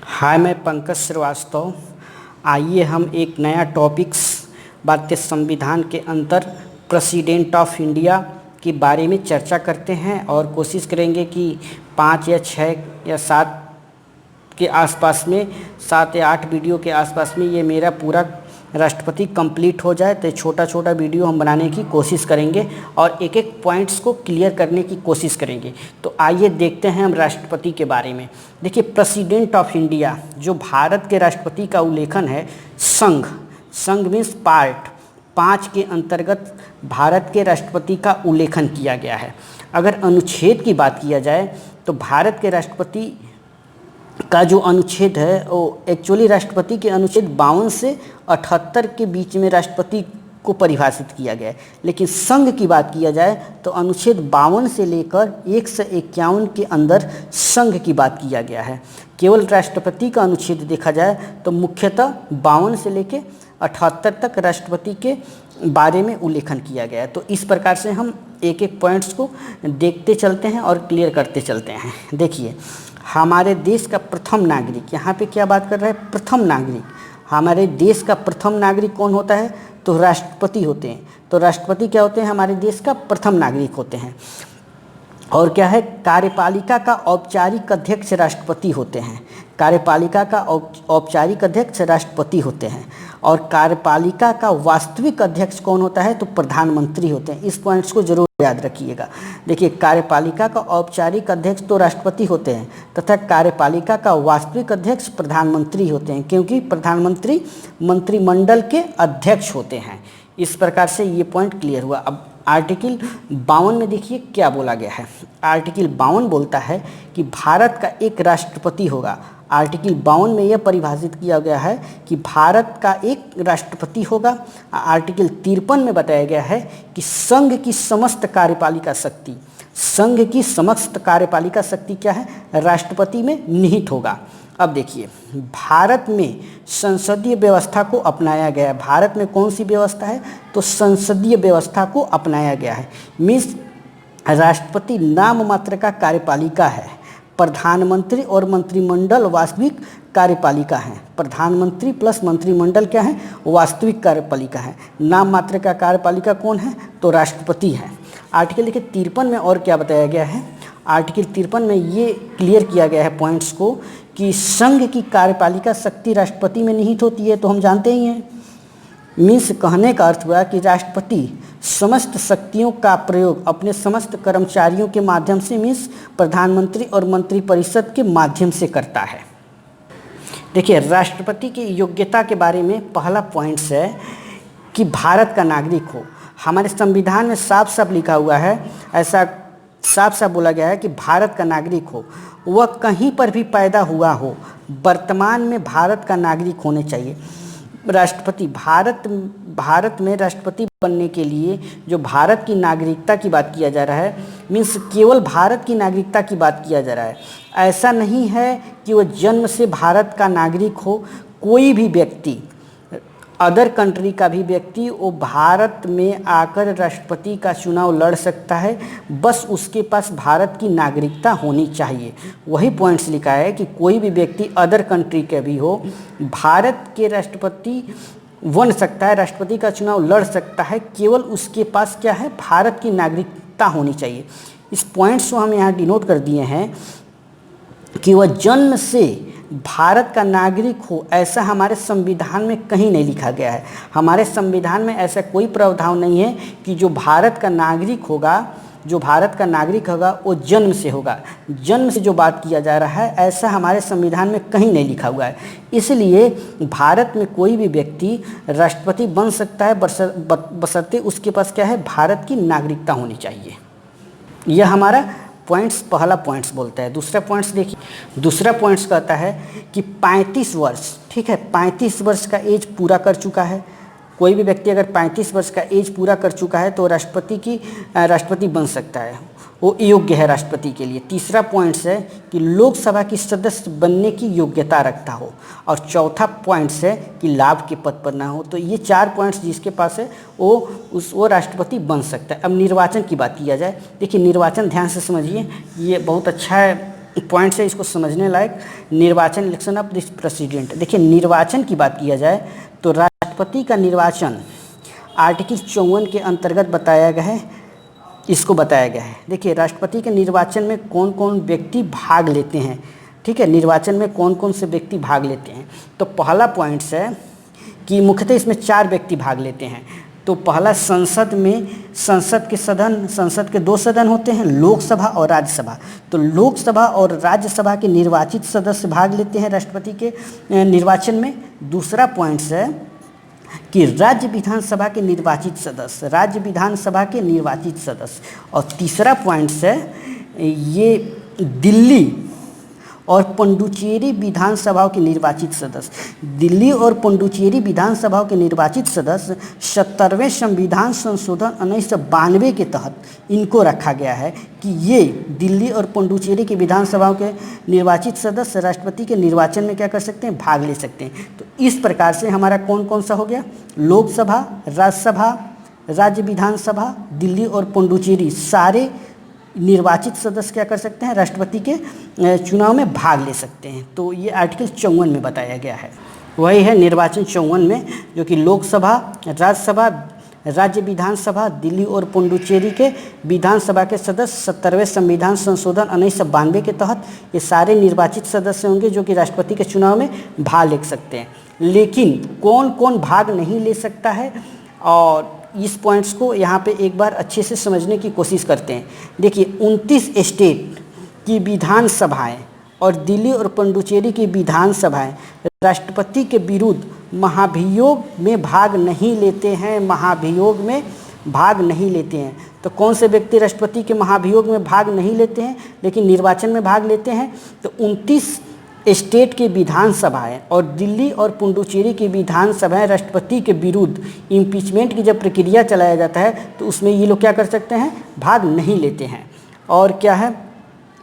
हाय, मैं पंकज श्रीवास्तव। आइए हम एक नया टॉपिक्स भारतीय संविधान के अंतर प्रेसिडेंट ऑफ इंडिया के बारे में चर्चा करते हैं और कोशिश करेंगे कि 5 या 6 या 7 के आसपास में 7 या 8 वीडियो के आसपास में ये मेरा पूरा राष्ट्रपति कंप्लीट हो जाए। तो छोटा छोटा वीडियो हम बनाने की कोशिश करेंगे और एक एक पॉइंट्स को क्लियर करने की कोशिश करेंगे। तो आइए देखते हैं हम राष्ट्रपति के बारे में। देखिए, प्रेसिडेंट ऑफ इंडिया जो भारत के राष्ट्रपति का उल्लेखन है, संघ मीन्स पार्ट 5 के अंतर्गत भारत के राष्ट्रपति का उल्लेखन किया गया है। अगर अनुच्छेद की बात किया जाए तो भारत के राष्ट्रपति का जो अनुच्छेद है वो एक्चुअली राष्ट्रपति के अनुच्छेद 52 से 78 के बीच में राष्ट्रपति को परिभाषित किया गया है। लेकिन संघ की बात किया जाए तो अनुच्छेद 52 से लेकर 151 के अंदर संघ की बात किया गया है। केवल राष्ट्रपति का अनुच्छेद देखा जाए तो मुख्यतः 52 से लेकर 78 तक राष्ट्रपति के बारे में उल्लेखन किया गया है। तो इस प्रकार से हम एक एक पॉइंट्स को देखते चलते हैं और क्लियर करते चलते हैं। देखिए, हमारे देश का प्रथम नागरिक, यहाँ पे क्या बात कर रहा है? प्रथम नागरिक। हमारे देश का प्रथम नागरिक कौन होता है? तो राष्ट्रपति होते हैं। तो राष्ट्रपति क्या होते हैं? हमारे देश का प्रथम नागरिक होते हैं। और क्या है? कार्यपालिका का औपचारिक अध्यक्ष राष्ट्रपति होते हैं। कार्यपालिका का औपचारिक अध्यक्ष राष्ट्रपति होते हैं। और कार्यपालिका का वास्तविक अध्यक्ष कौन होता है? तो प्रधानमंत्री होते हैं। इस पॉइंट्स को जरूर याद रखिएगा। देखिए, कार्यपालिका का औपचारिक अध्यक्ष तो राष्ट्रपति होते हैं तथा कार्यपालिका का वास्तविक अध्यक्ष प्रधानमंत्री होते हैं, क्योंकि प्रधानमंत्री मंत्रिमंडल के अध्यक्ष होते हैं। इस प्रकार से ये पॉइंट क्लियर हुआ। अब आर्टिकल 52 में देखिए क्या बोला गया है। आर्टिकल 52 बोलता है कि भारत का एक राष्ट्रपति होगा। आर्टिकल 52 में यह परिभाषित किया गया है कि भारत का एक राष्ट्रपति होगा। आर्टिकल 53 में बताया गया है कि संघ की समस्त कार्यपालिका शक्ति क्या है? राष्ट्रपति में निहित होगा। अब देखिए, भारत में संसदीय व्यवस्था को अपनाया गया है। भारत में कौन सी व्यवस्था है? तो संसदीय व्यवस्था को अपनाया गया है। मीन्स राष्ट्रपति नाम मात्र का कार्यपालिका है। प्रधानमंत्री और मंत्रिमंडल वास्तविक कार्यपालिका है। प्रधानमंत्री प्लस मंत्रिमंडल क्या है? वास्तविक कार्यपालिका है। नाम मात्र का कार्यपालिका कौन है? तो राष्ट्रपति है। आर्टिकल देखिए 53 में और क्या बताया गया है? आर्टिकल 53 में ये क्लियर किया गया है पॉइंट्स को कि संघ की कार्यपालिका शक्ति राष्ट्रपति में निहित होती है। तो हम जानते ही हैं। मीन्स कहने का अर्थ हुआ कि राष्ट्रपति समस्त शक्तियों का प्रयोग अपने समस्त कर्मचारियों के माध्यम से, मीन्स प्रधानमंत्री और मंत्रिपरिषद के माध्यम से करता है। देखिए, राष्ट्रपति की योग्यता के बारे में पहला पॉइंट्स है कि भारत का नागरिक हो। हमारे संविधान में साफ साफ लिखा हुआ है, ऐसा साफ साफ बोला गया है कि भारत का नागरिक हो, वह कहीं पर भी पैदा हुआ हो, वर्तमान में भारत का नागरिक होने चाहिए। राष्ट्रपति भारत में राष्ट्रपति बनने के लिए जो भारत की नागरिकता की बात किया जा रहा है, मीन्स केवल भारत की नागरिकता की बात किया जा रहा है। ऐसा नहीं है कि वह जन्म से भारत का नागरिक हो। कोई भी व्यक्ति, अदर कंट्री का भी व्यक्ति, वो भारत में आकर राष्ट्रपति का चुनाव लड़ सकता है। बस उसके पास भारत की नागरिकता होनी चाहिए। वही पॉइंट्स लिखा है कि कोई भी व्यक्ति अदर कंट्री का भी हो, भारत के राष्ट्रपति बन सकता है, राष्ट्रपति का चुनाव लड़ सकता है। केवल उसके पास क्या है? भारत की नागरिकता होनी चाहिए। इस पॉइंट्स को हम यहाँ डिनोट कर दिए हैं कि वह जन्म से भारत का नागरिक हो, ऐसा हमारे संविधान में कहीं नहीं लिखा गया है। हमारे संविधान में ऐसा कोई प्रावधान नहीं है कि जो भारत का नागरिक होगा वो जन्म से होगा। जन्म से जो बात किया जा रहा है, ऐसा हमारे संविधान में कहीं नहीं लिखा हुआ है। इसलिए भारत में कोई भी व्यक्ति राष्ट्रपति बन सकता है, बशर्ते उसके पास क्या है? भारत की नागरिकता होनी चाहिए। यह हमारा पॉइंट्स पहला पॉइंट्स बोलता है। दूसरा पॉइंट्स देखिए, दूसरा पॉइंट्स कहता है कि 35 वर्ष, ठीक है, 35 वर्ष का एज पूरा कर चुका है। कोई भी व्यक्ति अगर 35 वर्ष का एज पूरा कर चुका है तो राष्ट्रपति बन सकता है, वो योग्य है राष्ट्रपति के लिए। तीसरा पॉइंट्स है कि लोकसभा की सदस्य बनने की योग्यता रखता हो। और चौथा पॉइंट्स है कि लाभ के पद पर ना हो। तो ये 4 पॉइंट्स जिसके पास है वो राष्ट्रपति बन सकता है। अब निर्वाचन की बात किया जाए, देखिए निर्वाचन ध्यान से समझिए, ये बहुत अच्छा है पॉइंट्स है, इसको समझने लायक। निर्वाचन, इलेक्शन ऑफ दिस प्रेसिडेंट। देखिए निर्वाचन की बात किया जाए तो राष्ट्रपति का निर्वाचन आर्टिकल 54 के अंतर्गत बताया गया है, इसको बताया गया है। देखिए राष्ट्रपति के निर्वाचन में कौन कौन व्यक्ति भाग लेते हैं, ठीक है, निर्वाचन में कौन कौन से व्यक्ति भाग लेते हैं। तो पहला पॉइंट्स है कि मुख्यतः इसमें 4 व्यक्ति भाग लेते हैं। तो पहला संसद में, संसद के 2 सदन होते हैं, लोकसभा और राज्यसभा। तो लोकसभा और राज्यसभा के निर्वाचित सदस्य भाग लेते हैं राष्ट्रपति के निर्वाचन में। दूसरा पॉइंट्स है कि राज्य विधानसभा के निर्वाचित सदस्य, और तीसरा पॉइंट्स है ये दिल्ली और पुडुचेरी विधानसभाओं के निर्वाचित सदस्य। दिल्ली और पुडुचेरी विधानसभाओं के निर्वाचित सदस्य 70वें संविधान संशोधन 1992 के तहत इनको रखा गया है कि ये दिल्ली और पुडुचेरी की विधानसभाओं के निर्वाचित सदस्य राष्ट्रपति के निर्वाचन में क्या कर सकते हैं, भाग ले सकते हैं। तो इस प्रकार से हमारा कौन कौन सा हो गया, लोकसभा, राज्यसभा, राज्य विधानसभा, दिल्ली और पुडुचेरी, सारे निर्वाचित सदस्य क्या कर सकते हैं, राष्ट्रपति के चुनाव में भाग ले सकते हैं। तो ये आर्टिकल 54 में बताया गया है। वही है निर्वाचन 54 में, जो कि लोकसभा, राज्यसभा, राज्य विधानसभा, दिल्ली और पुडुचेरी के विधानसभा के सदस्य 70वें संविधान संशोधन 1992 के तहत ये सारे निर्वाचित सदस्य होंगे जो कि राष्ट्रपति के चुनाव में भाग ले सकते हैं। लेकिन कौन कौन भाग नहीं ले सकता है, और इस पॉइंट्स को यहाँ पे एक बार अच्छे से समझने की कोशिश करते हैं। देखिए 29 स्टेट की विधानसभाएं और दिल्ली और पुडुचेरी की विधानसभाएं राष्ट्रपति के विरुद्ध महाभियोग में भाग नहीं लेते हैं, महाभियोग में भाग नहीं लेते हैं। तो कौन से व्यक्ति राष्ट्रपति के महाभियोग में भाग नहीं लेते हैं लेकिन निर्वाचन में भाग लेते हैं, तो 29 स्टेट की विधानसभाएं और दिल्ली और पुडुचेरी की विधानसभाएं राष्ट्रपति के विरुद्ध इम्पीचमेंट की जब प्रक्रिया चलाया जाता है तो उसमें ये लोग क्या कर सकते हैं, भाग नहीं लेते हैं। और क्या है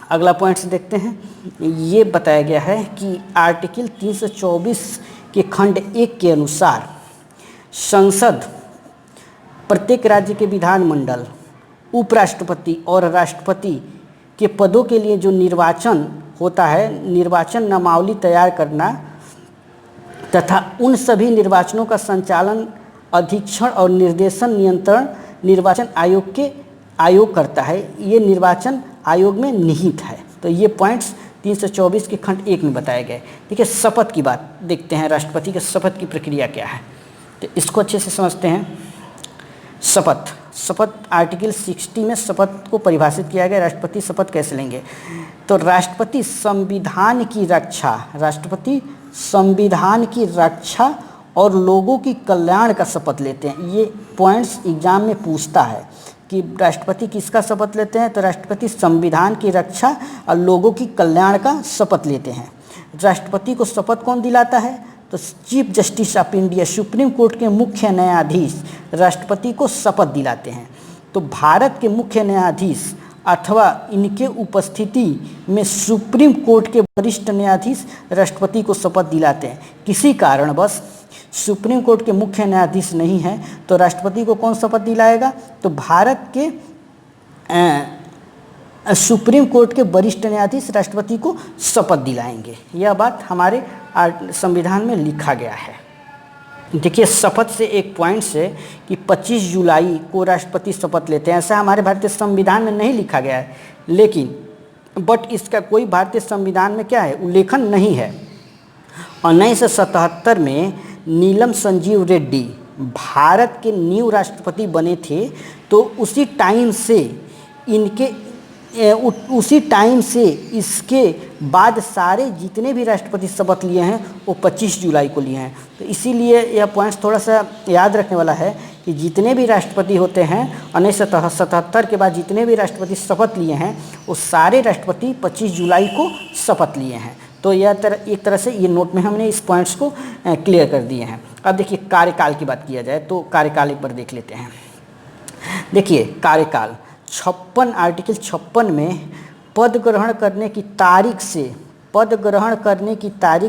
अगला पॉइंट्स देखते हैं, ये बताया गया है कि आर्टिकल 324 के खंड 1 के अनुसार संसद, प्रत्येक राज्य के विधानमंडल, उपराष्ट्रपति और राष्ट्रपति के पदों के लिए जो निर्वाचन होता है, निर्वाचन नामावली तैयार करना तथा उन सभी निर्वाचनों का संचालन, अधीक्षण और निर्देशन नियंत्रण निर्वाचन आयोग करता है। ये निर्वाचन आयोग में निहित है। तो ये पॉइंट्स 324 के खंड 1 में बताए गए। ठीक है, शपथ की बात देखते हैं, राष्ट्रपति के शपथ की प्रक्रिया क्या है, तो इसको अच्छे से समझते हैं। शपथ आर्टिकल 60 में शपथ को परिभाषित किया गया। राष्ट्रपति शपथ कैसे लेंगे, तो राष्ट्रपति संविधान की रक्षा और लोगों की कल्याण का शपथ लेते हैं। ये पॉइंट्स एग्जाम में पूछता है कि राष्ट्रपति किसका शपथ लेते हैं, तो राष्ट्रपति संविधान की रक्षा और लोगों की कल्याण का शपथ लेते हैं। राष्ट्रपति को शपथ कौन दिलाता है, तो chief justice of India, supreme court के मुख्य न्यायाधीश राष्ट्रपति को शपथ दिलाते हैं। तो भारत के मुख्य न्यायाधीश अथवा इनके उपस्थिति में सुप्रीम कोर्ट के वरिष्ठ न्यायाधीश राष्ट्रपति को शपथ दिलाते हैं। किसी कारणवश सुप्रीम कोर्ट के मुख्य न्यायाधीश नहीं है तो राष्ट्रपति को कौन शपथ दिलाएगा, तो भारत के सुप्रीम कोर्ट के वरिष्ठ न्यायाधीश राष्ट्रपति को शपथ दिलाएंगे। यह बात हमारे संविधान में लिखा गया है। देखिए शपथ से एक पॉइंट से कि 25 जुलाई को राष्ट्रपति शपथ लेते हैं, ऐसा हमारे भारतीय संविधान में नहीं लिखा गया है, लेकिन बट इसका कोई भारतीय संविधान में क्या है, उल्लेखन नहीं है। 1977 में नीलम संजीव रेड्डी भारत के न्यू राष्ट्रपति बने थे, तो उसी टाइम से इसके बाद सारे जितने भी राष्ट्रपति शपथ लिए हैं वो 25 जुलाई को लिए हैं। तो इसीलिए यह पॉइंट्स थोड़ा सा याद रखने वाला है कि जितने भी राष्ट्रपति होते हैं 1977 के बाद जितने भी राष्ट्रपति शपथ लिए हैं वो सारे राष्ट्रपति 25 जुलाई को शपथ लिए हैं। तो यह एक तरह से ये नोट में हमने इस पॉइंट्स को क्लियर कर दिए हैं। अब देखिए कार्यकाल की बात किया जाए तो कार्यकाल एक बार देख लेते हैं। देखिए कार्यकाल आर्टिकल 56 में पद ग्रहण करने की तारीख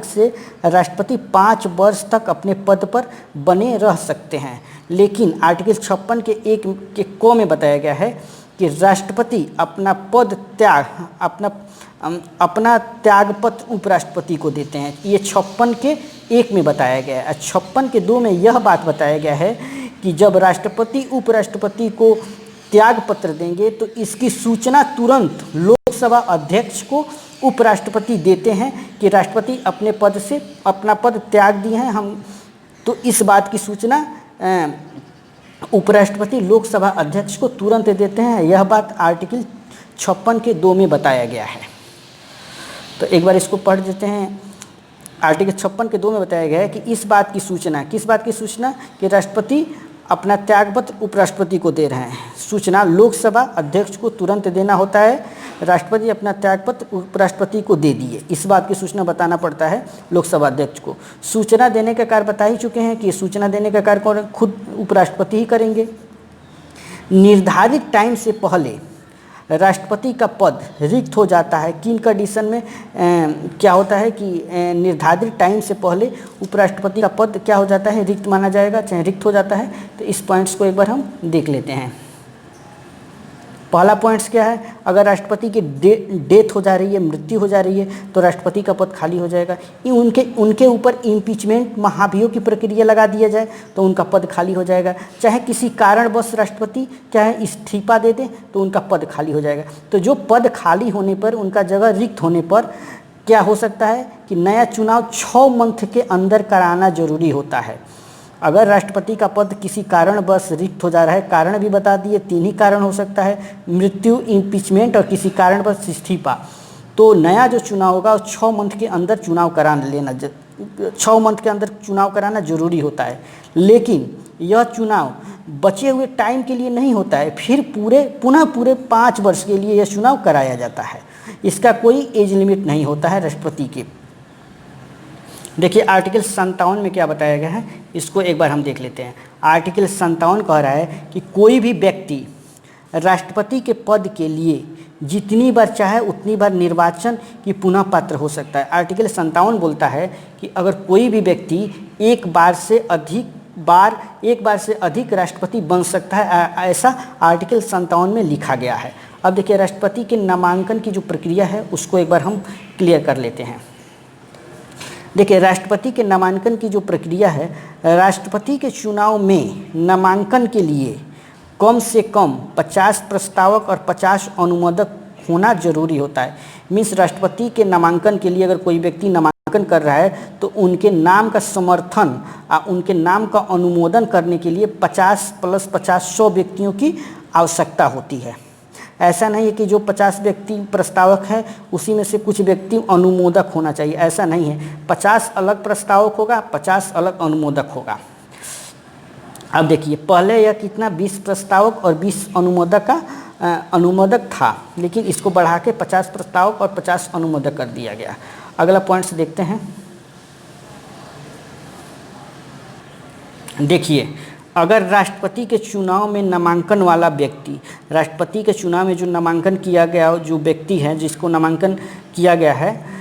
से राष्ट्रपति 5 वर्ष तक अपने पद पर बने रह सकते हैं। लेकिन आर्टिकल 56 के 1 के क में बताया गया है कि राष्ट्रपति अपना त्यागपत्र उपराष्ट्रपति को देते हैं। ये 56 के 1 में बताया गया है। 56 के 2 में यह बात बताया गया है कि जब राष्ट्रपति उपराष्ट्रपति को त्याग पत्र देंगे तो इसकी सूचना तुरंत लोकसभा अध्यक्ष को उपराष्ट्रपति देते हैं कि राष्ट्रपति अपने पद से अपना पद त्याग दिए हैं हम, तो इस बात की सूचना उपराष्ट्रपति लोकसभा अध्यक्ष को तुरंत देते हैं। यह बात आर्टिकल 56 के 2 में बताया गया है। तो एक बार इसको पढ़ देते हैं। आर्टिकल 56 के 2 में बताया गया है कि इस बात की सूचना, किस बात की सूचना, कि राष्ट्रपति अपना त्यागपत्र उपराष्ट्रपति को दे रहे हैं। सूचना लोकसभा अध्यक्ष को तुरंत देना होता है। राष्ट्रपति अपना त्यागपत्र उपराष्ट्रपति को दे दिए, इस बात की सूचना बताना पड़ता है लोकसभा अध्यक्ष को। सूचना देने का कार्य बता ही चुके हैं कि सूचना देने का कार्य खुद उपराष्ट्रपति ही करेंगे। निर्धारित टाइम से पहले राष्ट्रपति का पद रिक्त हो जाता है। किन कंडीशन में क्या होता है कि निर्धारित टाइम से पहले उपराष्ट्रपति का पद क्या हो जाता है, रिक्त माना जाएगा, चाहे रिक्त हो जाता है। तो इस पॉइंट्स को एक बार हम देख लेते हैं। पहला पॉइंट्स क्या है, अगर राष्ट्रपति की डेथ हो जा रही है, मृत्यु हो जा रही है, तो राष्ट्रपति का पद खाली हो जाएगा। उनके ऊपर इम्पीचमेंट महाभियोग की प्रक्रिया लगा दिया जाए तो उनका पद खाली हो जाएगा। चाहे किसी कारणवश राष्ट्रपति चाहे इस्तीफा दे दें तो उनका पद खाली हो जाएगा। तो जो पद खाली होने पर, उनका जगह रिक्त होने पर क्या हो सकता है कि नया चुनाव 6 मंथ के अंदर कराना जरूरी होता है। अगर राष्ट्रपति का पद किसी कारणवश रिक्त हो जा रहा है, कारण भी बता दिए, 3 ही कारण हो सकता है, मृत्यु, इम्पीचमेंट और किसी कारणवश इस्तीफा, तो नया जो चुनाव होगा 6 मंथ के अंदर चुनाव करा लेना 6 मंथ के अंदर चुनाव कराना जरूरी होता है। लेकिन यह चुनाव बचे हुए टाइम के लिए नहीं होता है, फिर पुनः पूरे 5 वर्ष के लिए यह चुनाव कराया जाता है। इसका कोई एज लिमिट नहीं होता है राष्ट्रपति के। देखिए आर्टिकल 57 में क्या बताया गया है, इसको एक बार हम देख लेते हैं। आर्टिकल 57 कह रहा है कि कोई भी व्यक्ति राष्ट्रपति के पद के लिए जितनी बार चाहे उतनी बार निर्वाचन की पुनः पात्र हो सकता है। आर्टिकल 57 बोलता है कि अगर कोई भी व्यक्ति एक बार से अधिक राष्ट्रपति बन सकता है, ऐसा आर्टिकल 57 में लिखा गया है। अब देखिए राष्ट्रपति के नामांकन की जो प्रक्रिया है उसको एक बार हम क्लियर कर लेते हैं। देखिए राष्ट्रपति के नामांकन की जो प्रक्रिया है, राष्ट्रपति के चुनाव में नामांकन के लिए कम से कम 50 प्रस्तावक और 50 अनुमोदक होना जरूरी होता है। मीन्स राष्ट्रपति के नामांकन के लिए अगर कोई व्यक्ति नामांकन कर रहा है तो उनके नाम का समर्थन, उनके नाम का अनुमोदन करने के लिए 50 + 50 100 व्यक्तियों की आवश्यकता होती है। ऐसा नहीं है कि जो 50 व्यक्ति प्रस्तावक है उसी में से कुछ व्यक्ति अनुमोदक होना चाहिए, ऐसा नहीं है। 50 अलग प्रस्तावक होगा, 50 अलग अनुमोदक होगा। अब देखिए पहले यह कितना 20 प्रस्तावक और 20 अनुमोदक था, लेकिन इसको बढ़ा के 50 प्रस्तावक और 50 अनुमोदक कर दिया गया। अगला पॉइंट्स देखते हैं। देखिए अगर राष्ट्रपति के चुनाव में नामांकन वाला व्यक्ति, राष्ट्रपति के चुनाव में जो नामांकन किया गया जो व्यक्ति है जिसको नामांकन किया गया है,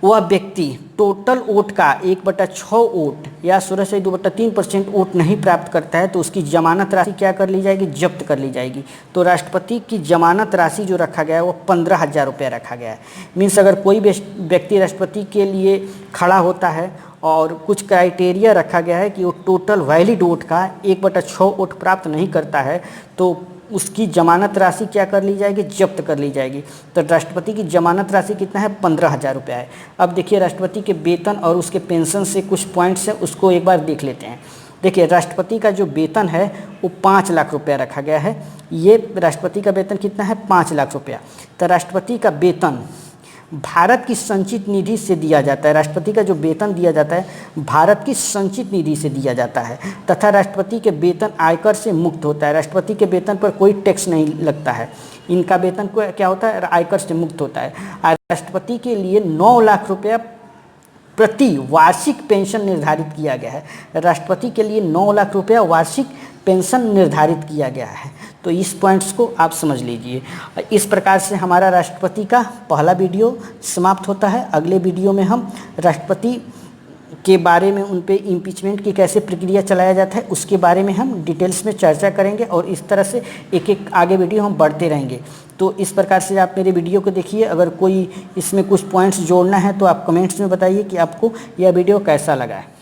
वह व्यक्ति टोटल वोट का 1/6 वोट या 16.2/3% वोट नहीं प्राप्त करता है तो उसकी जमानत राशि क्या कर ली जाएगी, जब्त कर ली जाएगी। तो राष्ट्रपति की जमानत राशि जो रखा गया है वो 15,000 रुपये रखा गया है। मीन्स अगर कोई व्यक्ति राष्ट्रपति के लिए खड़ा होता है और कुछ क्राइटेरिया रखा गया है कि वो टोटल वैलिड वोट का 1/6 वोट प्राप्त नहीं करता है तो उसकी जमानत राशि क्या कर ली जाएगी, जब्त कर ली जाएगी। तो राष्ट्रपति की जमानत राशि कितना है, 15,000 रुपये है। अब देखिए राष्ट्रपति के वेतन और उसके पेंशन से कुछ पॉइंट्स हैं, उसको एक बार देख लेते हैं। देखिए राष्ट्रपति का जो वेतन है वो 5 लाख रुपया रखा गया है। ये राष्ट्रपति का वेतन कितना है, 5 लाख रुपया। तो राष्ट्रपति का वेतन भारत की संचित निधि से दिया जाता है। राष्ट्रपति का जो वेतन दिया जाता है भारत की संचित निधि से दिया जाता है तथा राष्ट्रपति के वेतन आयकर से मुक्त होता है। राष्ट्रपति के वेतन पर कोई टैक्स नहीं लगता है। इनका वेतन को क्या होता है, आयकर से मुक्त होता है। राष्ट्रपति के लिए 9 लाख रुपया प्रति वार्षिक पेंशन निर्धारित किया गया है। राष्ट्रपति के लिए 9 लाख रुपया वार्षिक पेंशन निर्धारित किया गया है। तो इस पॉइंट्स को आप समझ लीजिए। इस प्रकार से हमारा राष्ट्रपति का पहला वीडियो समाप्त होता है। अगले वीडियो में हम राष्ट्रपति के बारे में, उन पे इम्पीचमेंट की कैसे प्रक्रिया चलाया जाता है उसके बारे में हम डिटेल्स में चर्चा करेंगे और इस तरह से एक एक आगे वीडियो हम बढ़ते रहेंगे। तो इस प्रकार से आप मेरे वीडियो को देखिए। अगर कोई इसमें कुछ पॉइंट्स जोड़ना है तो आप कमेंट्स में बताइए कि आपको यह वीडियो कैसा लगा है।